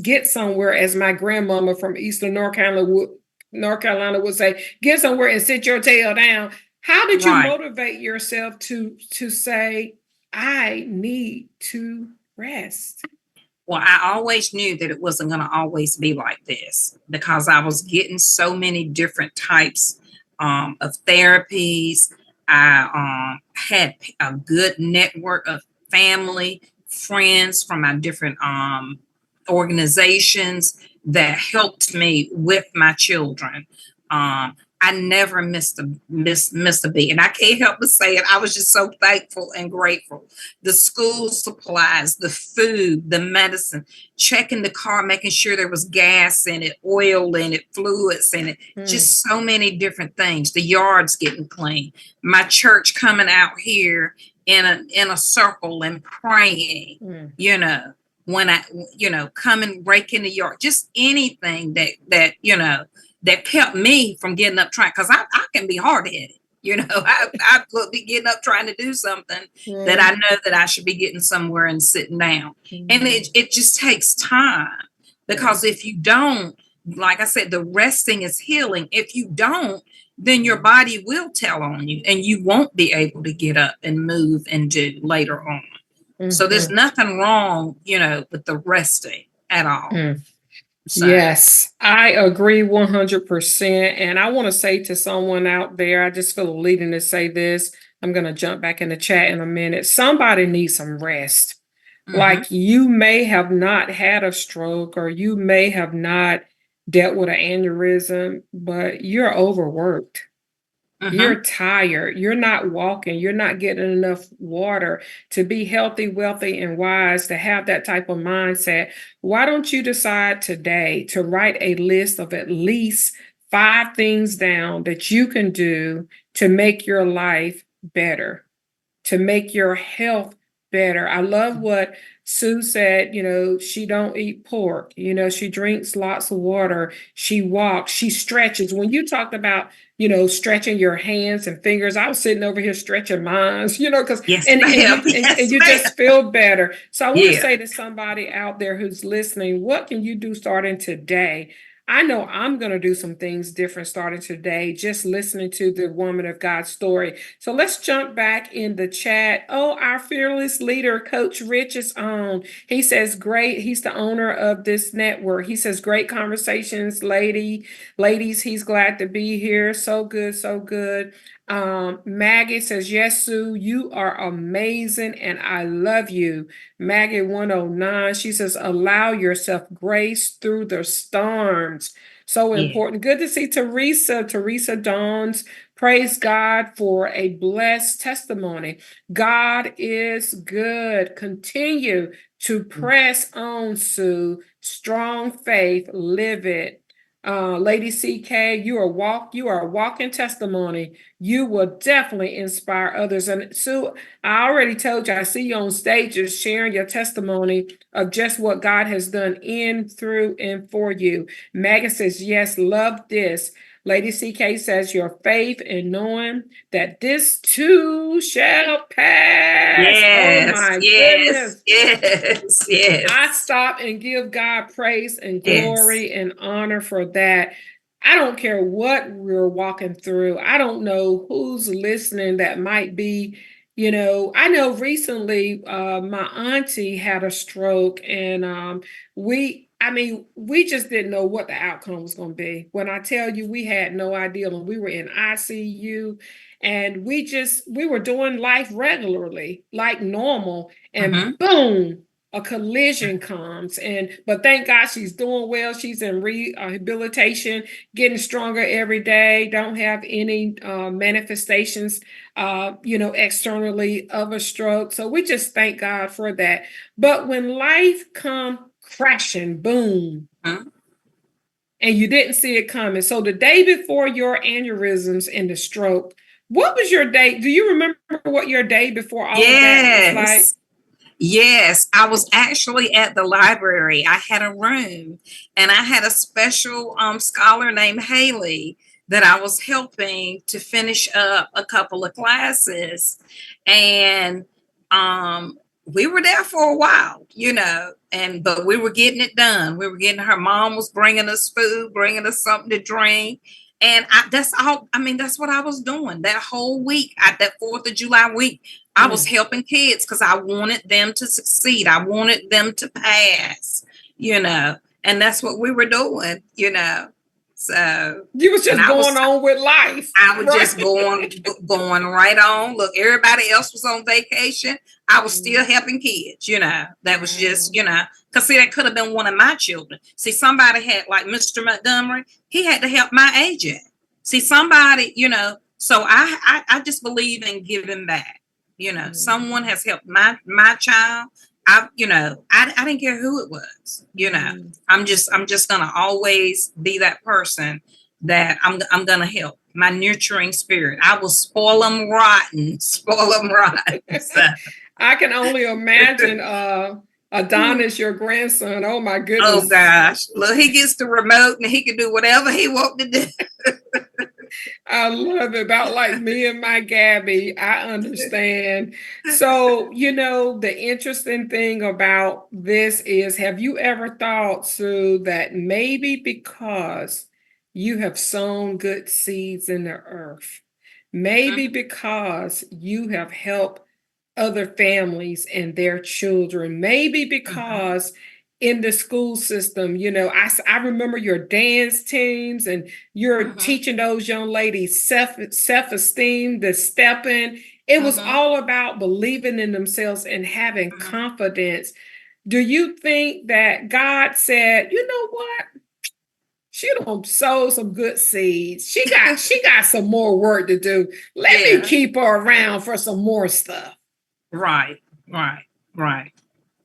get somewhere, as my grandmama from Eastern North Carolina would say, get somewhere and sit your tail down? How did you motivate yourself to say, I need to rest? Well, I always knew that it wasn't going to always be like this, because I was getting so many different types of therapies. I had a good network of family, friends from my different organizations that helped me with my children. I never missed a beat. And I can't help but say it. I was just so thankful and grateful. The school supplies, the food, the medicine, checking the car, making sure there was gas in it, oil in it, fluids in it, just so many different things. The yards getting clean. My church coming out here in a circle and praying, when I, coming, raking the yard, just anything that that kept me from getting up trying, because I can be hard-headed. I be getting up trying to do something that I know that I should be getting somewhere and sitting down. And it just takes time, because if you don't, like I said, the resting is healing. If you don't, then your body will tell on you and you won't be able to get up and move and do later on. So there's nothing wrong, with the resting at all. So. Yes, I agree 100%. And I want to say to someone out there, I just feel a leading to say this. I'm going to jump back in the chat in a minute. Somebody needs some rest. Like, you may have not had a stroke, or you may have not dealt with an aneurysm, but you're overworked. You're tired. You're not walking. You're not getting enough water to be healthy, wealthy, and wise, to have that type of mindset. Why don't you decide today to write a list of at least 5 things down that you can do to make your life better, to make your health better? I love what Sue said. She don't eat pork. She drinks lots of water. She walks. She stretches. When you talked about, stretching your hands and fingers, I was sitting over here stretching mine, because and you just feel better. So I want to say to somebody out there who's listening, what can you do starting today? I know I'm going to do some things different starting today, just listening to the Woman of God story. So let's jump back in the chat. Oh, our fearless leader, Coach Rich, is on. He says, great. He's the owner of this network. He says, great conversations, ladies. He's glad to be here. So good, so good. Maggie says, yes, Sue, you are amazing and I love you. Maggie 109, she says, allow yourself grace through the storms. So important. Good to see Teresa. Teresa Dawns, praise God for a blessed testimony. God is good. Continue to press on, Sue. Strong faith, live it. Lady CK, you are a walking testimony. You will definitely inspire others. And Sue, I already told you, I see you on stages sharing your testimony of just what God has done in, through, and for you. Megan says, yes, love this. Lady CK says, your faith in knowing that this too shall pass. Oh Yes, my yes, goodness. yes, yes, I stop and give God praise and yes. glory and honor for that. I don't care what we're walking through. I don't know who's listening that might be, I know recently my auntie had a stroke, and we just didn't know what the outcome was going to be. When I tell you, we had no idea, and we were in ICU, and we were doing life regularly, like normal, and Mm-hmm. boom, a collision comes. But thank God she's doing well. She's in rehabilitation, getting stronger every day, don't have any manifestations externally of a stroke. So we just thank God for that. But when life come crashing, boom, Mm-hmm. and you didn't see it coming. So the day before your aneurysms and the stroke, what was your day? Do you remember what your day before all of that was like? Yes. Yes, I was actually at the library. I had a room and I had a special scholar named Haley that I was helping to finish up a couple of classes. And we were there for a while, but we were getting it done. We were getting, her mom was bringing us food, bringing us something to drink. And that's all. I mean, that's what I was doing that whole week. That 4th of July week, I was helping kids because I wanted them to succeed. I wanted them to pass, and that's what we were doing. So, You was and just going on with life, I was right? just going right on. Look, everybody else was on vacation. I was still helping kids, That was just, because see, that could have been one of my children. See, somebody had, like Mr. Montgomery, he had to help my agent. See, somebody, so I just believe in giving back. Someone has helped my child. I didn't care who it was. I'm just gonna always be that person that I'm gonna help. My nurturing spirit. I will spoil them rotten. Spoil them rotten. So. I can only imagine Adonis, your grandson. Oh my Oh goodness. gosh. Look, he gets the remote and he can do whatever he wants to do. I love it. About like me and my Gabby. I understand. So, the interesting thing about this is, have you ever thought, Sue, that maybe because you have sown good seeds in the earth, maybe because you have helped other families and their children, maybe because in the school system, I remember your dance teams, and you're teaching those young ladies self-esteem, the stepping. It was all about believing in themselves and having confidence. Do you think that God said, you know what? She done sowed some good seeds. She got some more work to do. Let me Yeah. keep her around for some more stuff. Right. Right. Right.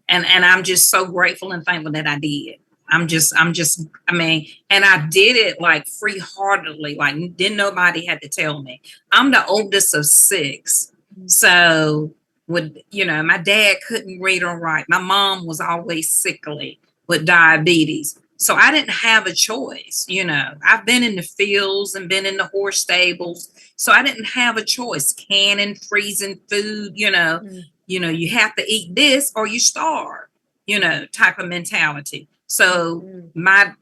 And I'm just so grateful and thankful that I did. I mean, and I did it like free heartedly, like didn't nobody had to tell me. I'm the oldest of 6. So my dad couldn't read or write. My mom was always sickly with diabetes. So I didn't have a choice. I've been in the fields and been in the horse stables. So I didn't have a choice, canning, freezing food, you have to eat this or you starve, type of mentality. So my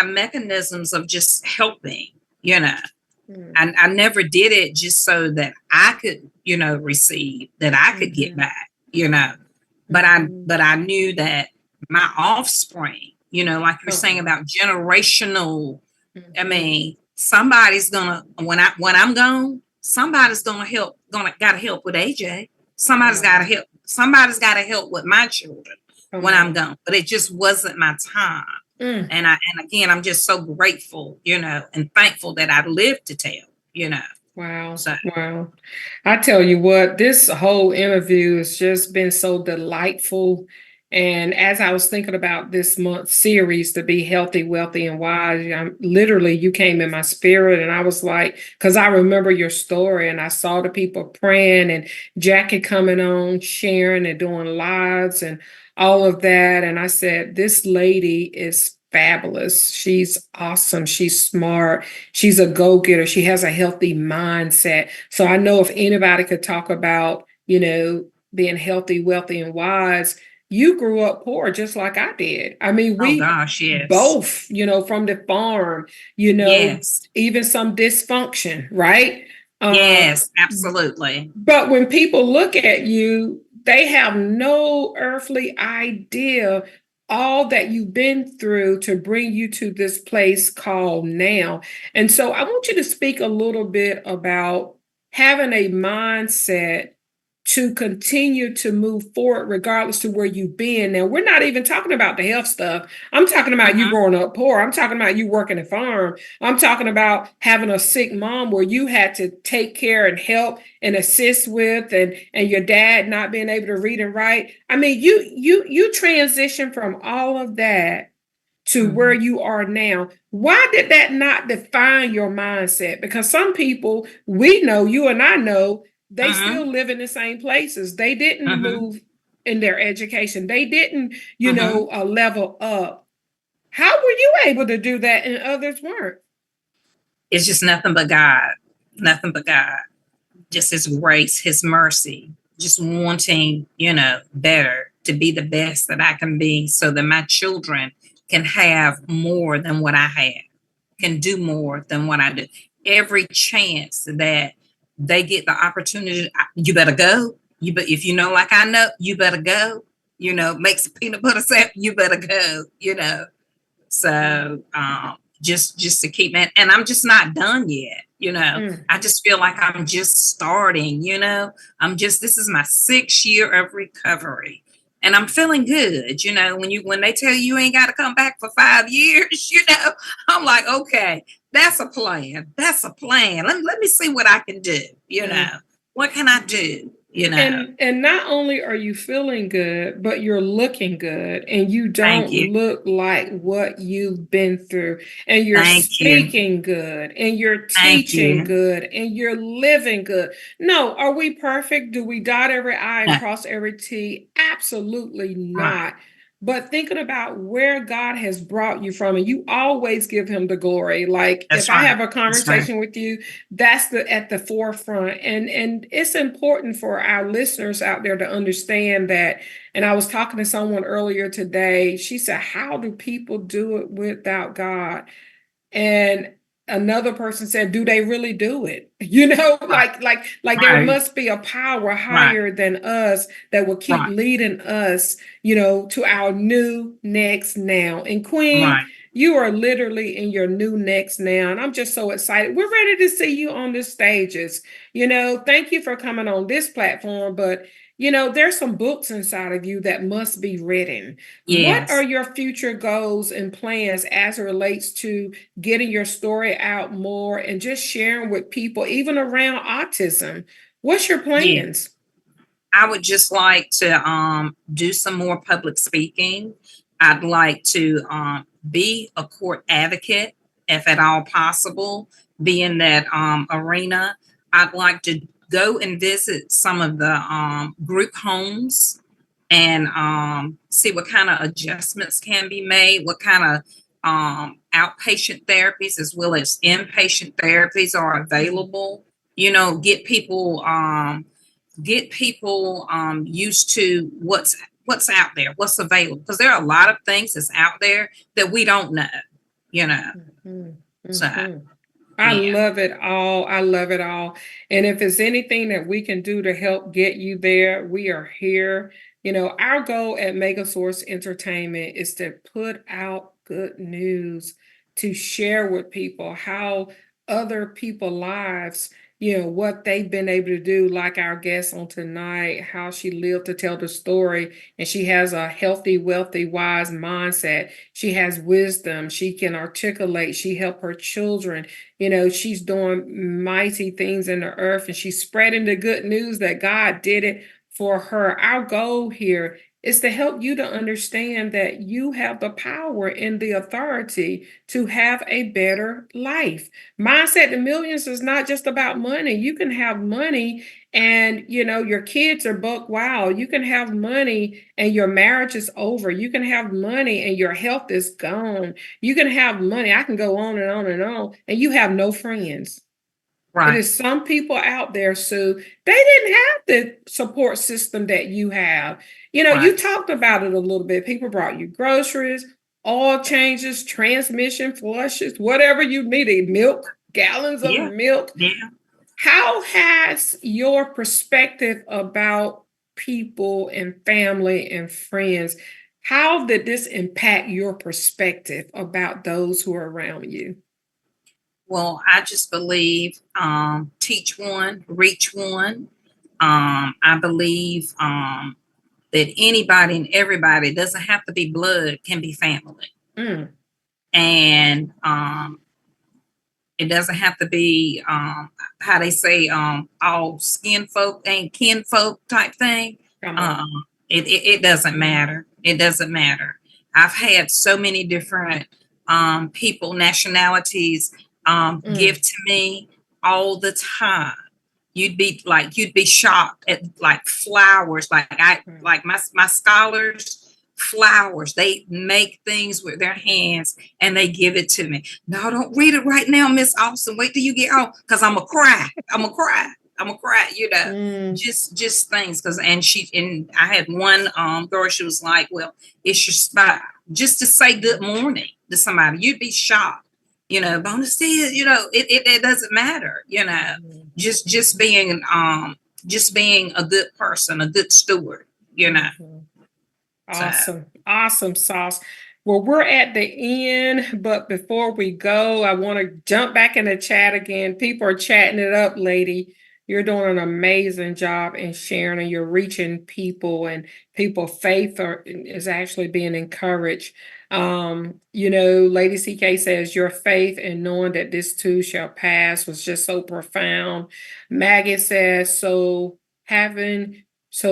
mechanisms of just helping, I never did it just so that I could, receive, that I could get back, but I knew that my offspring, like you're saying about generational, I mean, somebody's gonna, when I'm gone, somebody's gotta help with AJ. Somebody's gotta help with my children when I'm gone. But it just wasn't my time. And again, I'm just so grateful, and thankful that I lived to tell. Wow. So Wow. I tell you what, this whole interview has just been so delightful And as I was thinking about this month's series to be healthy, wealthy, and wise, literally you came in my spirit, and I was like, because I remember your story, and I saw the people praying, and Jackie coming on, sharing and doing lives and all of that. And I said, this lady is fabulous. She's awesome. She's smart. She's a go-getter. She has a healthy mindset. So I know if anybody could talk about, being healthy, wealthy, and wise, you grew up poor just like I did. I mean, Oh we gosh, yes. both, from the farm, Yes. even some dysfunction, right? Uh, Yes, absolutely. but when people look at you, they have no earthly idea all that you've been through to bring you to this place called now. And so I want you to speak a little bit about having a mindset to continue to move forward regardless to where you've been. Now, we're not even talking about the health stuff. I'm talking about you Mm-hmm. growing up poor. I'm talking about you working a farm. I'm talking about having a sick mom where you had to take care and help and assist with, and your dad not being able to read and write. I mean, you transition from all of that to where Mm-hmm. you are now. Why did that not define your mindset? Because some people, we know, you and I know, they Mm-hmm. still live in the same places. They didn't Mm-hmm. move in their education. They didn't, Mm-hmm. level up. How were you able to do that and others weren't? It's just nothing but God. Nothing but God. Just his grace, his mercy, just wanting, better, to be the best that I can be so that my children can have more than what I have, can do more than what I do. Every chance that they get the opportunity, you better go. If you know, like I know, you better go. Make some peanut butter sandwich, you better go. So just to keep it, and I'm just not done yet. Mm. I just feel like I'm just starting. This is my 6th year of recovery. And I'm feeling good. When they tell you ain't got to come back for 5 years, I'm like, okay, that's a plan. That's a plan. Let me see what I can do. Mm. What can I do? And not only are you feeling good, but you're looking good, and you Thank don't you. look like what you've been through, and you're Thank you. speaking good, and you're Thank teaching you. good, and you're living good. No, are we perfect? Do we dot every I and No, cross every T? Absolutely right. not. But thinking about where God has brought you from, and you always give him the glory. Like if That's I right. have a That's right. conversation with you, that's the at the forefront. And it's important for our listeners out there to understand that. And I was talking to someone earlier today. She said, how do people do it without God? And another person said, do they really do it? Right. Like there Right. must be a power Right. higher than us that will keep Right. leading us, to our new next now. And Queen, Right. you are literally in your new next now. And I'm just so excited. We're ready to see you on the stages. Thank you for coming on this platform, but there's some books inside of you that must be written. What are Yes. your future goals and plans as it relates to getting your story out more and just sharing with people, even around autism? What's your Yeah. plans? I would just like to do some more public speaking. I'd like to be a court advocate if at all possible, be in that arena. I'd like to go and visit some of the group homes and see what kind of adjustments can be made, what kind of outpatient therapies as well as inpatient therapies are available. Get people used to what's out there, what's available, because there are a lot of things that's out there that we don't know. You know, Mhm, so mhm. I yeah, love it all. I love it all. And if there's anything that we can do to help get you there, we are here. Our goal at Megasource Entertainment is to put out good news, to share with people how other people's lives, what they've been able to do, like our guest on tonight, how she lived to tell the story. And she has a healthy, wealthy, wise mindset. She has wisdom. She can articulate. She helped her children. She's doing mighty things in the earth, and she's spreading the good news that God did it for her. Our goal here It's to help you to understand that you have the power and the authority to have a better life. Mindset to Millions is not just about money. You can have money and your kids are buck wild. You can have money and your marriage is over. You can have money and your health is gone. You can have money. I can go on and on and on, and you have no friends. It Right. is some people out there, Sue, they didn't have the support system that you have. You Right. talked about it a little bit. People brought you groceries, oil changes, transmission flushes, whatever you needed, milk, gallons of Yeah. milk. Yeah. How has your perspective about people and family and friends, how did this impact your perspective about those who are around you? Well, I just believe teach one, reach one. I believe that anybody and everybody doesn't have to be blood, can be family. Mm, And it doesn't have to be how they say all skin folk ain't kin folk type thing. come on. It doesn't matter. It doesn't matter. I've had so many different people, nationalities give Mm, to me all the time. You'd be shocked at like flowers. mm. Like my scholars flowers. They make things with their hands and they give it to me. No, don't read it right now, Miss Austin. Wait till you get home, because I'm a cry. I'm a cry. I'm a cry. Mm, Just things. Because and I had one girl. She was like, "Well, it's your spot." Just to say good morning to somebody, you'd be shocked. Bonus is, it doesn't matter. mm. Just being a good person, a good steward. Mhm. So Awesome. Awesome, Sauce. Well, we're at the end, but before we go, I want to jump back in the chat again. People are chatting it up, lady. You're doing an amazing job in sharing, and you're reaching people, and people faith is actually being encouraged. Lady CK says your faith and knowing that this too shall pass was just so profound. Maggie says, so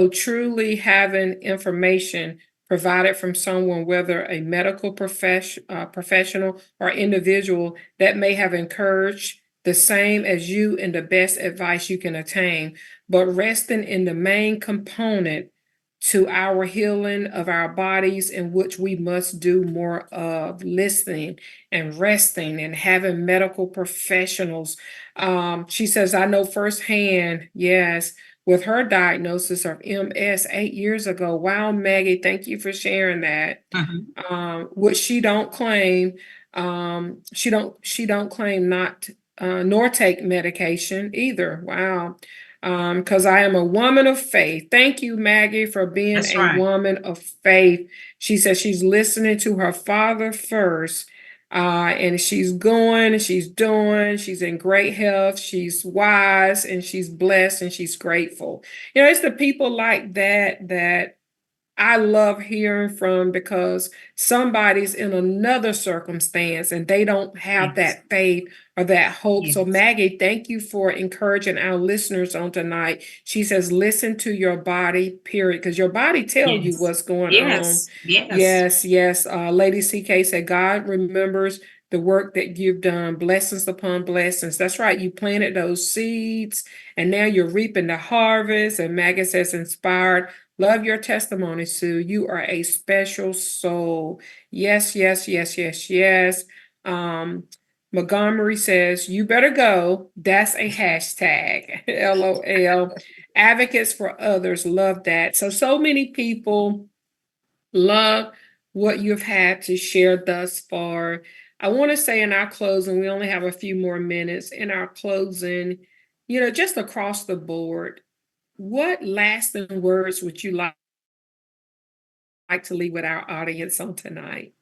truly having information provided from someone, whether a medical professional or individual, that may have encouraged the same as you in the best advice you can attain, but resting in the main component to our healing of our bodies, in which we must do more of listening and resting and having medical professionals. She says, I know firsthand, yes, with her diagnosis of MS 8 years ago. Wow, Maggie, thank you for sharing that. mhm. Which she don't claim. She don't claim not nor take medication either. Wow. Because I am a woman of faith. Thank you, Maggie, for being That's a right. woman of faith. She says she's listening to her father first. And she's going and she's doing, she's in great health, she's wise and she's blessed and she's grateful. It's the people like that I love hearing from, because somebody's in another circumstance and they don't have Yes. that faith or that hope. So, Yes. Maggie, thank you for encouraging our listeners on tonight. She says, listen to your body, period, because your body tell you Yes. what's going on. Yes. Yes. Yes, yes. Lady CK said, God remembers the work that you've done, blessings upon blessings. That's right. You planted those seeds and now you're reaping the harvest. And Maggie says, inspired. Love your testimony, Sue. You are a special soul. Yes, yes, yes, yes, yes. Um, Montgomery says, you better go. That's a hashtag. LOL. Advocates for others. Love that. So many people love what you've had to share thus far. I want to say in our closing, we only have a few more minutes. In our closing, just across the board, what lasting words would you like to leave with our audience on tonight?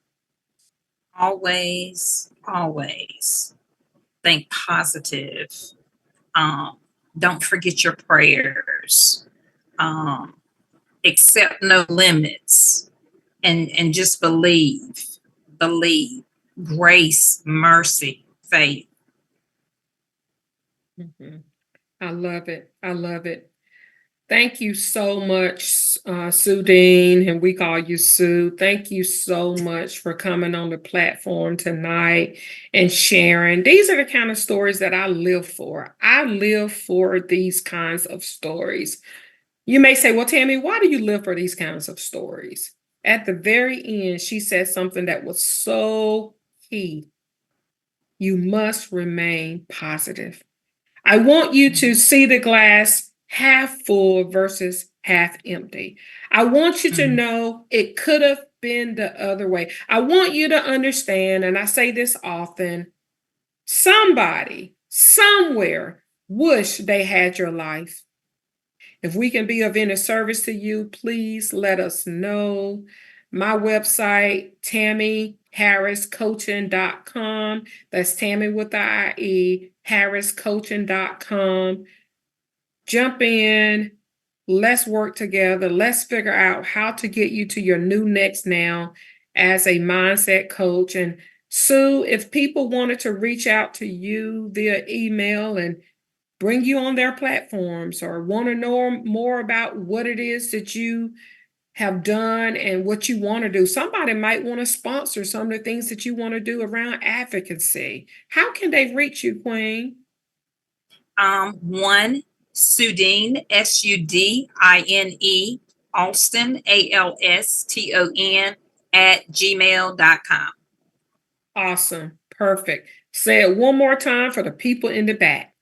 Always, always think positive. Um, don't forget your prayers. Um, accept no limits, and just believe. Believe. Grace, mercy, faith. Mhm. I love it. I love it. Thank you so much, Sudine, and we call you Sue. Thank you so much for coming on the platform tonight and sharing. These are the kind of stories that I live for. I live for these kinds of stories. You may say, well, Tammie, why do you live for these kinds of stories? At the very end, she said something that was so key. You must remain positive. I want you to see the glass half full versus half empty. I want you to Mhm. know it could have been the other way. I want you to understand, and I say this often, somebody, somewhere, wish they had your life. If we can be of any service to you, please let us know. My website, TammieHarrisCoaching.com. That's Tammie with the IE, HarrisCoaching.com. Jump in. Let's work together. Let's figure out how to get you to your new next now as a mindset coach. And Sue, if people wanted to reach out to you via email and bring you on their platforms or want to know more about what it is that you have done and what you want to do. Somebody might want to sponsor some of the things that you want to do around advocacy. How can they reach you, Queen? One Sudine, Sudine, Alston, Alston at gmail.com. Awesome. Perfect. Say it one more time for the people in the back.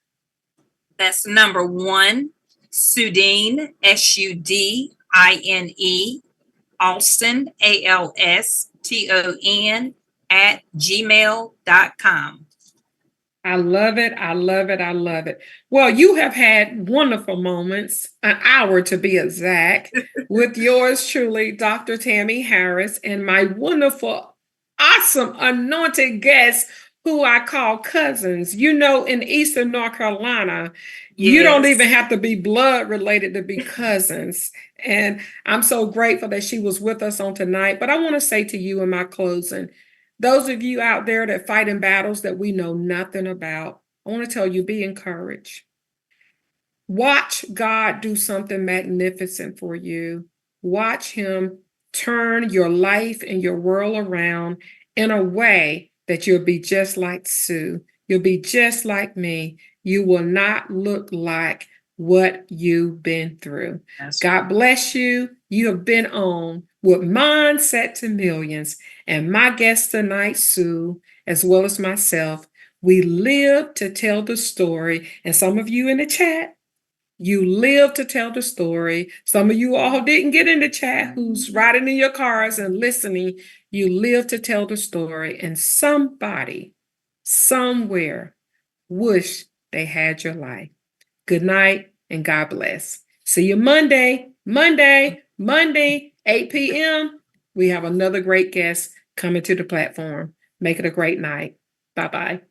That's number one, Sudine, Sudine, Alston, Alston at gmail.com. I love it. I love it. I love it. Well, you have had wonderful moments, an hour to be exact, with yours truly, Dr. Tammie Harris, and my wonderful, awesome, anointed guests who I call cousins. You know, in Eastern North Carolina, you don't Yes. even have to be blood related to be cousins. And I'm so grateful that she was with us on tonight. But I want to say to you in my closing, those of you out there that fight in battles that we know nothing about, I want to tell you, be encouraged. Watch God do something magnificent for you. Watch Him turn your life and your world around in a way that you'll be just like Sue. You'll be just like me. You will not look like what you've been through. That's God right. bless you. You have been on with Mindset to Millions. And my guest tonight, Sue, as well as myself, we live to tell the story. And some of you in the chat, you live to tell the story. Some of you all didn't get in the chat who's riding in your cars and listening. You live to tell the story. And somebody, somewhere, wish they had your life. Good night and God bless. See you Monday, 8 p.m. We have another great guest coming to the platform. Make it a great night. Bye-bye.